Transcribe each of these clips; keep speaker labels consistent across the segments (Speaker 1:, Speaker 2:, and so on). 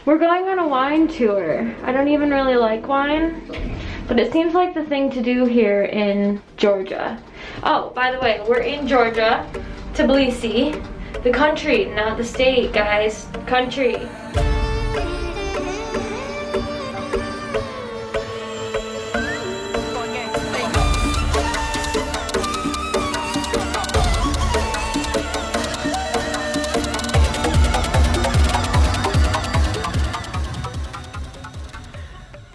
Speaker 1: We're going on a wine tour. I don't even really like wine, but it seems like the thing to do here in Georgia. Oh, by the way, we're in Georgia, Tbilisi, the country, not the state, guys, country.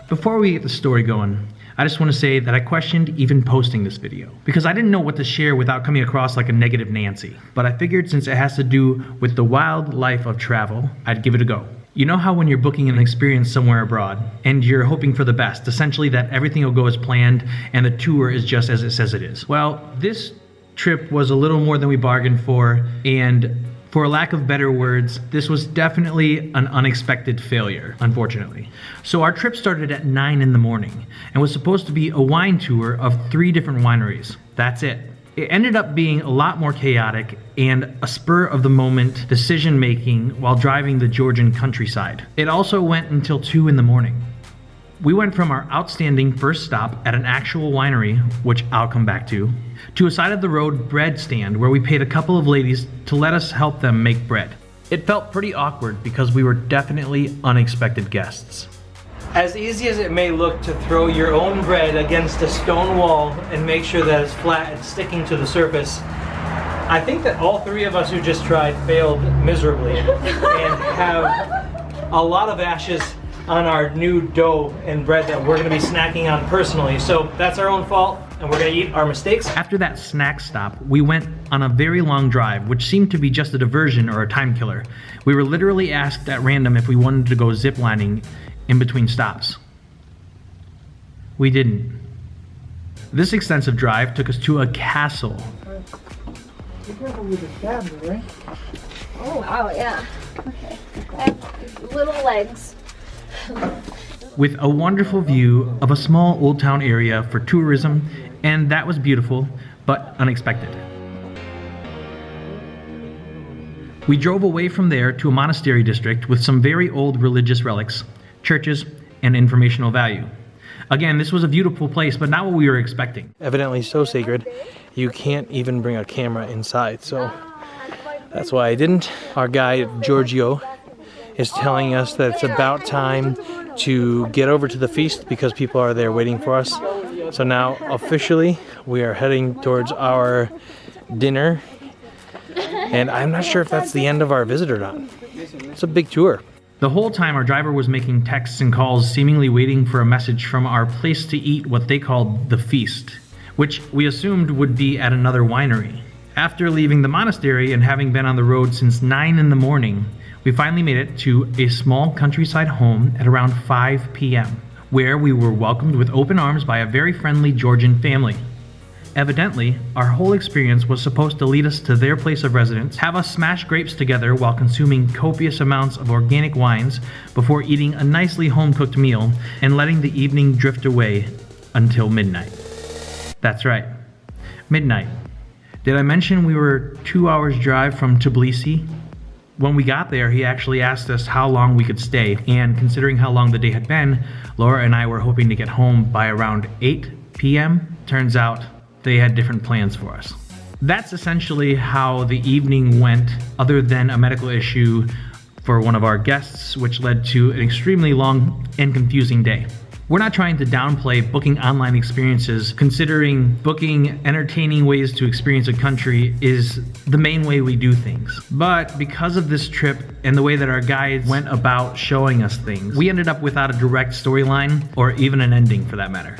Speaker 2: Before we get the story going, I just want to say that I questioned even posting this video because I didn't know what to share without coming across like a negative Nancy. But I figured since it has to do with the wild life of travel, I'd give it a go. You know how when you're booking an experience somewhere abroad and you're hoping for the best, essentially that everything will go as planned and the tour is just as it says it is? Well, this trip was a little more than we bargained for, and for lack of better words, this was definitely an unexpected failure, unfortunately. So our trip started at 9 in the morning and was supposed to be a wine tour of 3 different wineries. That's it. It ended up being a lot more chaotic and a spur-of-the-moment decision-making while driving the Georgian countryside. It also went until 2 in the morning. We went from our outstanding first stop at an actual winery, which I'll come back to a side-of-the-road bread stand where we paid a couple of ladies to let us help them make bread. It felt pretty awkward because we were definitely unexpected guests.
Speaker 3: As easy as it may look to throw your own bread against a stone wall and make sure that it's flat and sticking to the surface, I think that all 3 of us who just tried failed miserably and have a lot of ashes on our new dough and bread that we're going to be snacking on personally. So that's our own fault, and we're going to eat our mistakes.
Speaker 2: After that snack stop, we went on a very long drive, which seemed to be just a diversion or a time killer. We were literally asked at random if we wanted to go ziplining in between stops. We didn't. This extensive drive took us to a castle.
Speaker 4: Be careful with the stabs, right?
Speaker 1: Oh, wow, yeah. Okay. I have little legs.
Speaker 2: With a wonderful view of a small old town area for tourism, and that was beautiful, but unexpected. We drove away from there to a monastery district with some very old religious relics, churches, and informational value. Again, this was a beautiful place, but not what we were expecting.
Speaker 3: Evidently so sacred, you can't even bring a camera inside, so that's why I didn't. Our guide, Giorgio, is telling us that it's about time to get over to the feast because people are there waiting for us. So now, officially, we are heading towards our dinner, and I'm not sure if that's the end of our visit or not. It's a big tour.
Speaker 2: The whole time our driver was making texts and calls, seemingly waiting for a message from our place to eat what they called the feast, which we assumed would be at another winery. After leaving the monastery and having been on the road since 9 in the morning, we finally made it to a small countryside home at around 5 p.m., where we were welcomed with open arms by a very friendly Georgian family. Evidently, our whole experience was supposed to lead us to their place of residence, have us smash grapes together while consuming copious amounts of organic wines before eating a nicely home-cooked meal and letting the evening drift away until midnight. That's right, midnight. Did I mention we were 2 hours drive from Tbilisi? When we got there, he actually asked us how long we could stay, and considering how long the day had been, Laura and I were hoping to get home by around 8 p.m. Turns out they had different plans for us. That's essentially how the evening went, other than a medical issue for one of our guests, which led to an extremely long and confusing day. We're not trying to downplay booking online experiences, considering booking entertaining ways to experience a country is the main way we do things. But because of this trip and the way that our guides went about showing us things, we ended up without a direct storyline or even an ending for that matter.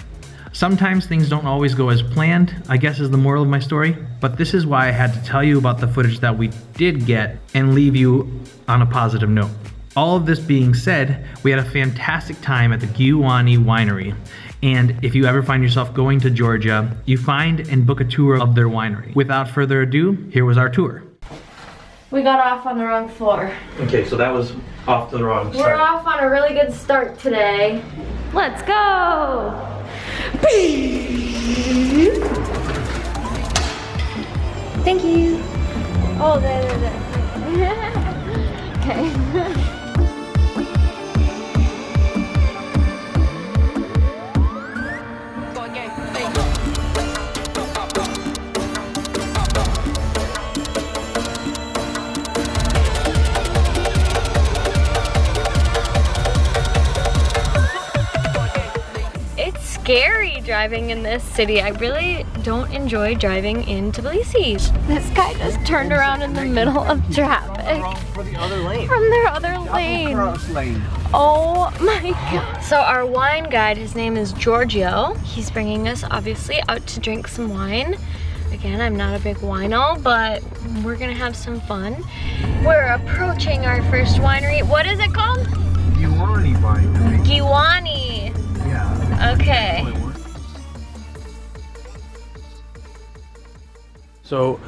Speaker 2: Sometimes things don't always go as planned, I guess is the moral of my story, but this is why I had to tell you about the footage that we did get and leave you on a positive note. All of this being said, we had a fantastic time at the Winery Winery, and if you ever find yourself going to Georgia, you find and book a tour of their winery. Without further ado, here was our tour.
Speaker 1: We got off on the wrong floor.
Speaker 2: Okay, so that was off to the wrong start.
Speaker 1: We're off on a really good start today. Let's go! Thank you. Oh, there. Okay. scary driving in this city. I really don't enjoy driving in Tbilisi. This guy just turned around in the middle of traffic.
Speaker 3: For the other lane.
Speaker 1: From their other lane. Oh my god. So our wine guide, his name is Giorgio. He's bringing us obviously out to drink some wine. Again, I'm not a big wino, but we're gonna have some fun. We're approaching our first winery. What is it called?
Speaker 3: Winery winery.
Speaker 1: Giwani.
Speaker 3: Yeah.
Speaker 1: Okay.
Speaker 3: So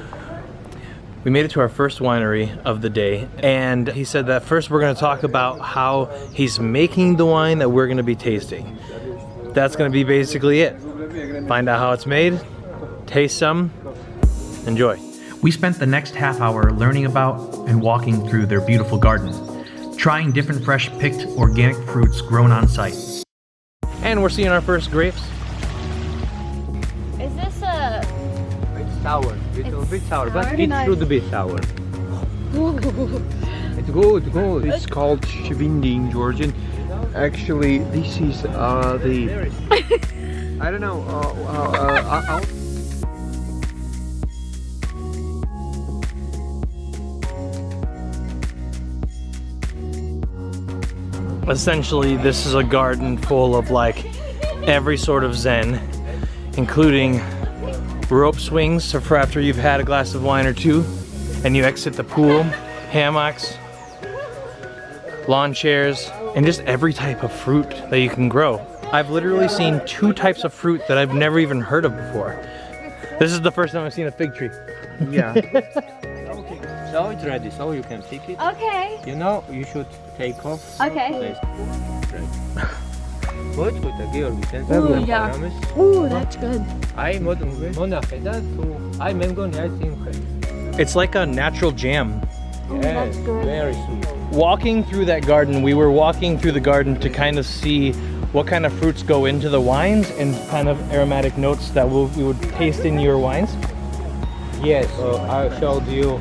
Speaker 3: we made it to our first winery of the day, and he said that first we're going to talk about how he's making the wine that we're going to be tasting. That's going to be basically it. Find out how it's made, taste some, enjoy.
Speaker 2: We spent the next half hour learning about and walking through their beautiful garden, trying different fresh picked organic fruits grown on site.
Speaker 3: And we're seeing our first grapes.
Speaker 1: Is this a...
Speaker 5: It's sour, little bit sour, but
Speaker 1: sour?
Speaker 5: it
Speaker 1: Nice.
Speaker 5: should be sour. It's good, good. It's called Shivindi in Georgian. Actually, this is the... I don't know,
Speaker 3: Essentially, this is a garden full of like every sort of zen, including rope swings so for after you've had a glass of wine or two and you exit the pool, hammocks, lawn chairs, and just every type of fruit that you can grow. I've literally seen 2 types of fruit that I've never even heard of before. This is the first time I've seen a fig tree.
Speaker 5: yeah. So it's ready, so you can pick it.
Speaker 1: Okay.
Speaker 5: You know, you should take off.
Speaker 1: Okay.
Speaker 5: Good, good.
Speaker 1: Ooh, yeah. Ooh, that's good.
Speaker 5: I Monastery to I mango I think.
Speaker 3: It's like a natural jam.
Speaker 5: Yes, very sweet.
Speaker 3: Walking through that garden, we were walking through the garden to kind of see what kind of fruits go into the wines and kind of aromatic notes that we would taste in your wines.
Speaker 5: Yes, I showed you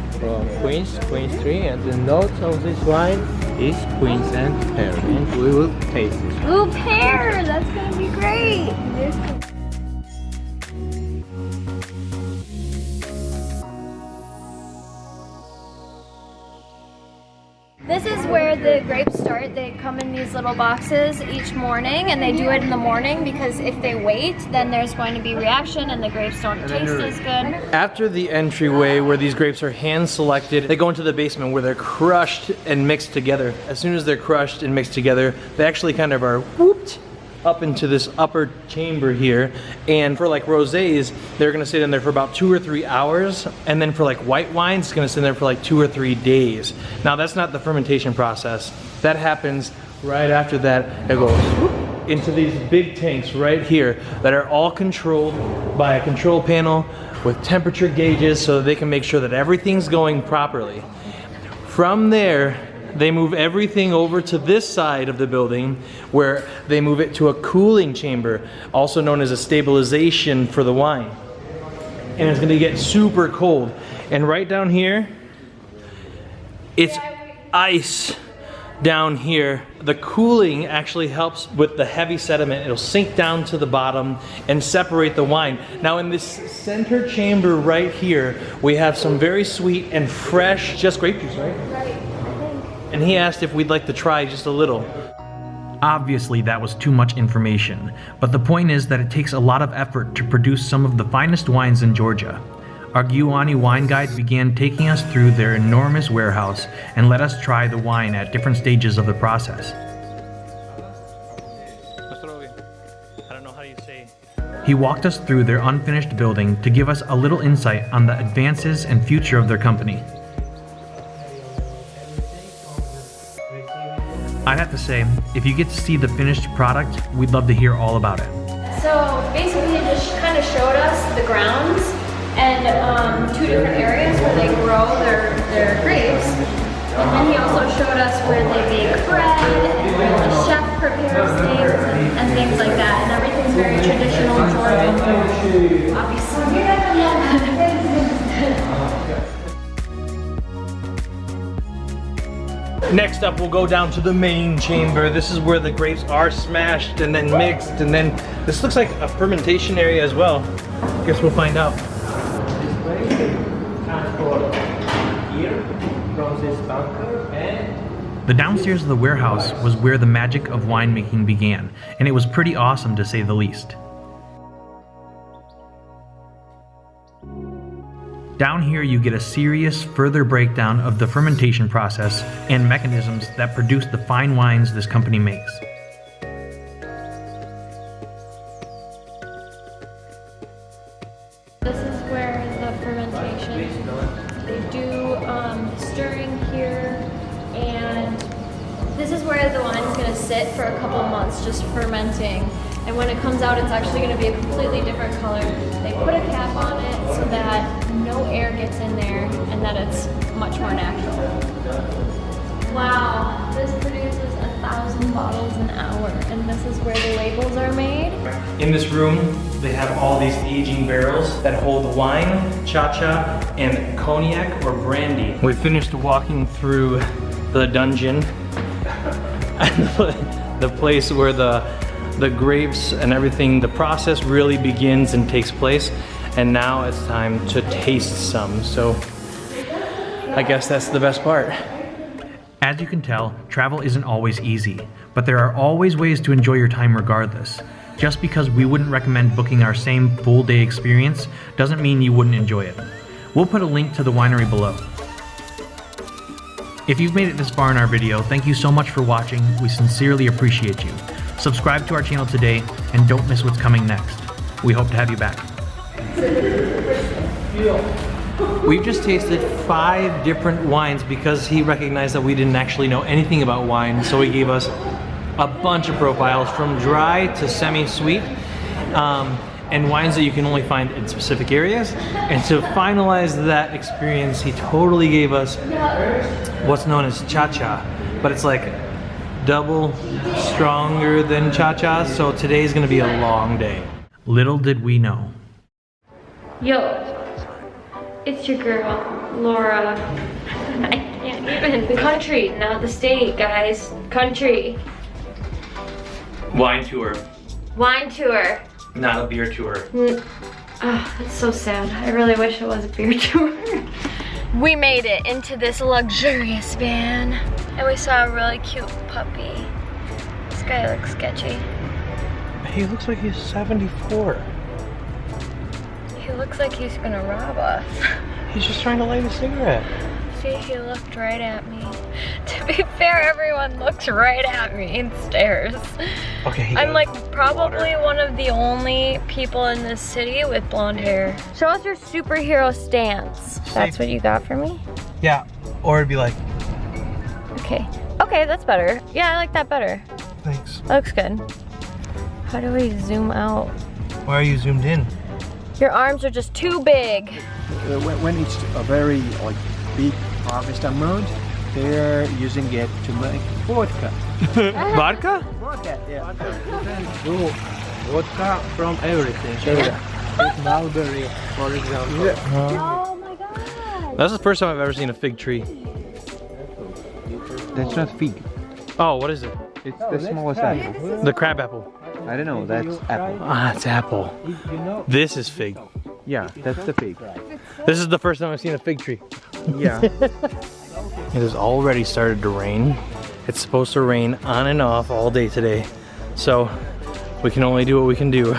Speaker 5: quince tree, and the notes of this wine is quince and pear, and we will taste it.
Speaker 1: Ooh, pear! That's gonna be great! This is where the grapes start. They come in these little boxes each morning, and they do it in the morning because if they wait, then there's going to be reaction and the grapes don't taste as good.
Speaker 3: After the entryway where these grapes are hand selected, they go into the basement where they're crushed and mixed together. As soon as they're crushed and mixed together, they actually kind of are whooped up into this upper chamber here. And for like rosés, they're gonna sit in there for about 2 or 3 hours. And then for like white wines, it's gonna sit in there for like 2 or 3 days. Now that's not the fermentation process. That happens right after that. It goes whoop into these big tanks right here that are all controlled by a control panel with temperature gauges so that they can make sure that everything's going properly. From there, they move everything over to this side of the building where they move it to a cooling chamber, also known as a stabilization for the wine. And it's gonna get super cold. And right down here, it's ice down here. The cooling actually helps with the heavy sediment. It'll sink down to the bottom and separate the wine. Now in this center chamber right here, we have some very sweet and fresh, just grape juice, right?
Speaker 1: Right.
Speaker 3: And he asked if we'd like to try just a little.
Speaker 2: Obviously, that was too much information, but the point is that it takes a lot of effort to produce some of the finest wines in Georgia. Our Giwani wine guide began taking us through their enormous warehouse and let us try the wine at different stages of the process.
Speaker 3: I don't know how you say.
Speaker 2: He walked us through their unfinished building to give us a little insight on the advances and future of their company. I'd have to say, if you get to see the finished product, we'd love to hear all about it.
Speaker 1: So basically he just kind of showed us the grounds and 2 different areas where they grow their grapes. And then he also showed us where they bake bread and where the chef prepares things and things like that. And everything's very traditional Georgian, obviously.
Speaker 3: Next Next up, we'll go down to the main chamber. This is where the grapes are smashed and then mixed, and then this looks like a fermentation area as well. Guess we'll find out.
Speaker 2: The downstairs of the warehouse was where the magic of winemaking began, and it was pretty awesome to say the least. Down here you get a serious further breakdown of the fermentation process and mechanisms that produce the fine wines this company makes.
Speaker 1: This is where the fermentation, they do stirring here, and this is where the wine is going to sit for a couple months just fermenting. And when it comes out, it's actually going to be a completely different color. They put a cap on it so that no air gets in there and that it's much more natural. Wow, this produces 1,000 bottles an hour, and this is where the labels are made.
Speaker 3: In this room, they have all these aging barrels that hold wine, cha-cha, and cognac or brandy. We finished walking through the dungeon, the place where the grapes and everything, the process really begins and takes place. And now it's time to taste some. So I guess that's the best part.
Speaker 2: As you can tell, travel isn't always easy, but there are always ways to enjoy your time regardless. Just because we wouldn't recommend booking our same full day experience doesn't mean you wouldn't enjoy it. We'll put a link to the winery below. If you've made it this far in our video, thank you so much for watching. We sincerely appreciate you. Subscribe to our channel today and don't miss what's coming next. We hope to have you back.
Speaker 3: We've just tasted 5 different wines because he recognized that we didn't actually know anything about wine, so he gave us a bunch of profiles from dry to semi-sweet, and wines that you can only find in specific areas. And to finalize that experience, he totally gave us what's known as cha-cha, but it's like double stronger than cha-cha, so today's gonna be a long day.
Speaker 2: Little did we know.
Speaker 1: Yo, it's your girl, Laura. I can't even. The country, not the state, guys. Country.
Speaker 3: Wine tour,
Speaker 1: Wine tour.
Speaker 3: not a beer tour.
Speaker 1: Oh, that's so sad. I really wish it was a beer tour. We made it into this luxurious van, and we saw a really cute puppy. This guy looks sketchy.
Speaker 3: He looks like he's 74.
Speaker 1: He looks like he's gonna rob us.
Speaker 3: He's just trying to light a cigarette.
Speaker 1: See, he looked right at me. To be fair, everyone looks right at me and stares.
Speaker 3: Okay.
Speaker 1: I'm like probably one of the only people in this city with blonde hair. Show us your superhero stance. That's what you got for me?
Speaker 3: Yeah, or it'd be like,
Speaker 1: Okay. Okay, that's better. Yeah, I like that better.
Speaker 3: thanks.
Speaker 1: That looks good. How do we zoom out?
Speaker 3: Why are you zoomed in?
Speaker 1: Your arms are just too big.
Speaker 4: When it's a very big harvest amount, they're using it to make vodka.
Speaker 3: Vodka?
Speaker 4: Vodka, yeah.
Speaker 5: Do vodka from everything. With mulberry, for example.
Speaker 1: Oh my god.
Speaker 3: That's the first time I've ever seen a fig tree.
Speaker 6: That's not fig.
Speaker 3: Oh, what is it?
Speaker 6: It's the smallest apple.
Speaker 3: The crab apple.
Speaker 6: I don't know, that's apple.
Speaker 3: Ah, it's apple. This is fig.
Speaker 6: Yeah, that's the fig.
Speaker 3: This is the first time I've seen a fig tree.
Speaker 6: Yeah.
Speaker 3: It has already started to rain. It's supposed to rain on and off all day today. So we can only do what we can do.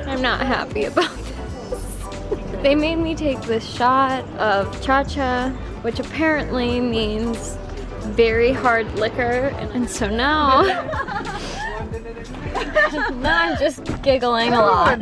Speaker 1: I'm not happy about this. They made me take this shot of cha-cha, which apparently means very hard liquor, and so now now I'm just giggling a lot.